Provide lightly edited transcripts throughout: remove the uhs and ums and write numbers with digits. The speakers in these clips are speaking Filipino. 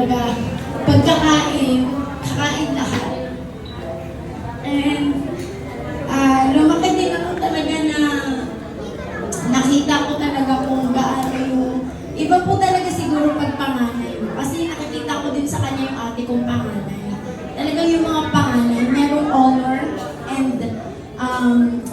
Pagkakain, kakain lahat. And lumaki din ako talaga na nakita ko talaga kung gaano yung iba po talaga siguro pagpanganay. Kasi nakikita ko din sa kanya yung ate kong panganay. Talagang yung mga panganay, merong honor and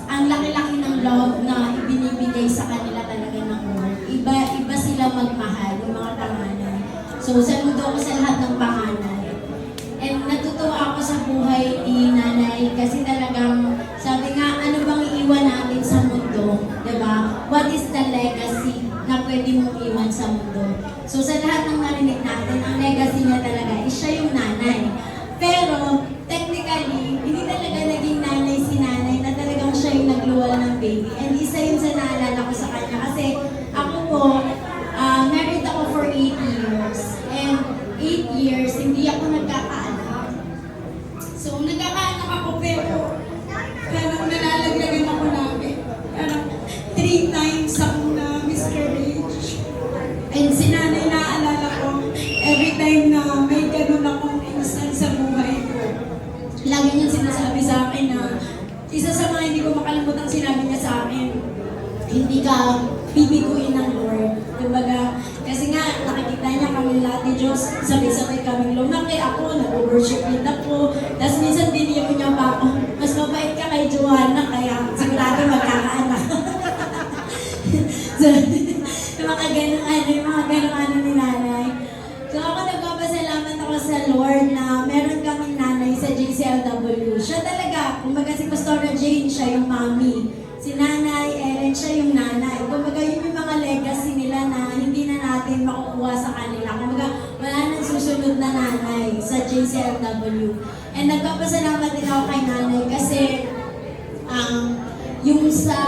ang laki-laki ng love na ibinibigay sa kanila talaga ng Lord. Iba sila magmahal, yung mga panganay. So, saludo ako sa lahat ng panganay. And natutuwa ako sa buhay ni nanay kasi talagang sabi nga, ano bang iiwan natin sa mundo? Diba? What is the legacy na pwede mong iwan sa mundo? So, sa lahat ng narinig natin, ang legacy niya talaga is siya yung nanay. Pero, technically, hindi talaga naging nanay si nanay na talagang siya yung nagluwal ng baby. And isa yun sa naalala ko sa kanya kasi ako po, married ako for 8 years. And 8 years, hindi ako nagkakaanak. So, nagkakaanak ako pero nalalaglagan ako namin. Parang 3 times ako na miscarriage. And si nanay naaalala ko, every time na may ganun akong instance sa buhay ko, lagi niyang sinasabi sa akin na isa sa mga hindi ko makalimutan sinabi niya sa akin, hindi ka bibiguin ng Lord. Kumbaga, kasi nga, nakikita niya kami lahat ni Diyos, sabay-sabay kaming lumaki. Ako, nag-worship din ako. Tapos minsan diniyamo niya pa ako, mas mabait ka kay Joanna, kaya sigurado magkakaanak. So, yung mga ganun ni nanay. So ako nagpapasalamat ako sa Lord na meron kaming nanay sa JCLW. Siya talaga, kumbaga si Pastora Jane, siya yung mommy. Si Nanay Ellen, siya yung nanay. Kumbaga yun yung mga legacy nila na hindi na natin makukuha sa kanila. Kumbaga wala nang susunod na nanay sa JCLW. And nagpapasalamat din ako kay nanay kasi yung sa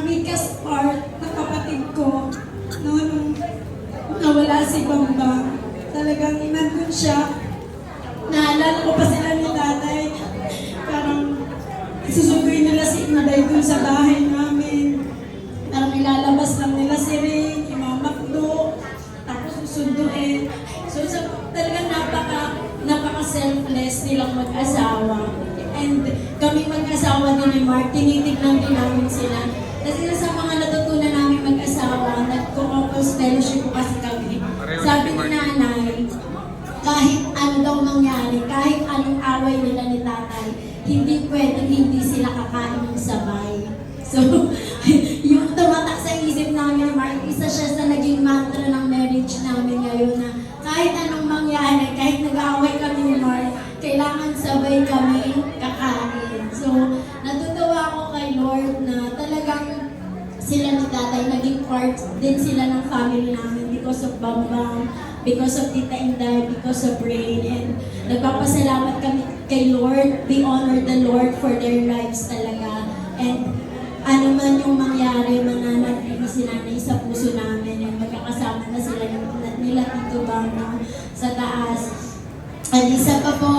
weakest part ng kapatid ko, nung nawala si Bambang, talagang nandun siya. Naalala ko pa sila ni tatay. Parang susunduin nila si Inaday dun sa bahay namin. Parang ilalabas lang nila si Ray, imamakdo, tapos susunduin. So talagang napaka-selfless nilang mag-asawa. And kami mag-asawa din ni Mark, tinitignan din namin sila. Kasi sa mga natutunan namin mag-asawa, nag-couples fellowship po kasi kami. Sabi ni nanay, kahit ano daw mangyari, kahit anong away nila ni tatay, hindi pwedeng hindi sila kakain ng sabay. So, yung tumatak sa isip namin, Mark, isa siya sa naging mantra ng marriage namin ngayon na kahit anong mangyari, kahit nag-aaway kami ni Mark, kailangan sabay kami kakain. So, natutuwa ako kay Lord na talagang sila ni tatay, naging part din sila ng family namin because of Bambang, because of Tita Inday, because of Rain, and nagpapasalamat kami kay Lord. We honor the Lord for their lives talaga. And ano man yung mangyari, mananatili si nanay sa puso namin, and magkakasama na sila nila Tito Bambang sa taas. At isa pa po,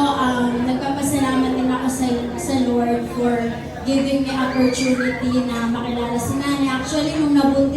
nagpapasalamat din ako sa Lord for giving me opportunity na makilala si nanay. Actually, nung nabuntis